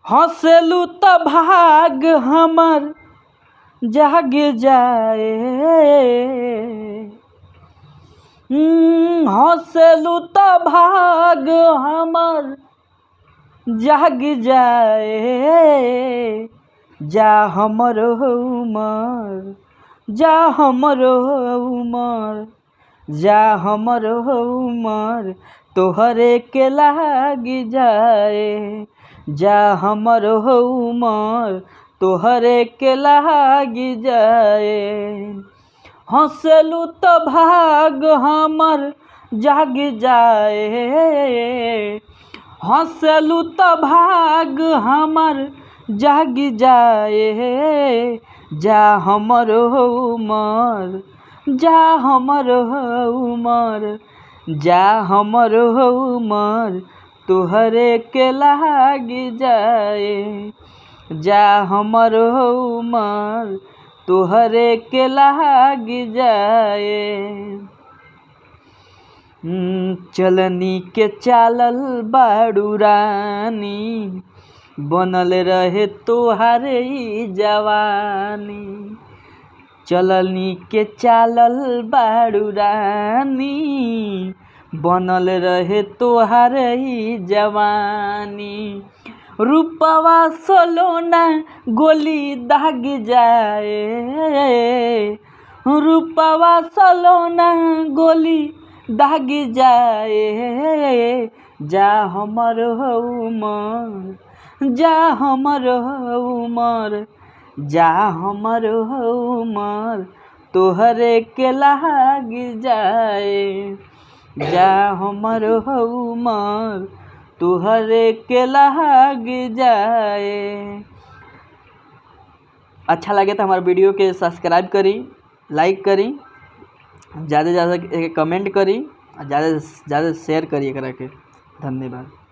हंसलू त भाग हमर जाग जाए। हंसलू त भाग हमर जाग जाए। जा हमर उमर, जा हमर उमर, जा हमर उमर तोहरे के लाग जाए। जा हमर उमर तोहरे के लाग जाए। हंसलू त भाग हमर जाग जाए। हंसलू त भाग हमर जाग जाए। जा हमर उमर, जा हमर उमर, जा हमर उमर तोहरे के लाग जाए। जा हमर उमर तोहरे के लाग जाए। चलनी के चालल बाड़ू रानी, बनल रहे तोहारे जवानी। चलनी के चालल बाड़ू रानी, बनल रहे तोहारे जवानी। रूपवा सलोना गोली दाग जाए। रूपवा सलोना गोली दाग जाए। जा हमर उमर, जा हमर उमर, जा हमर उमर तोहरे के लाग जाए। जा हमर उमर तोहरे के लाग जाए। अच्छा लगे तो हमारे वीडियो के सब्सक्राइब करी, लाइक करी, ज़्यादा से ज़्यादा कमेंट करी और ज़्यादा से ज़्यादा शेयर करिए करा के। धन्यवाद।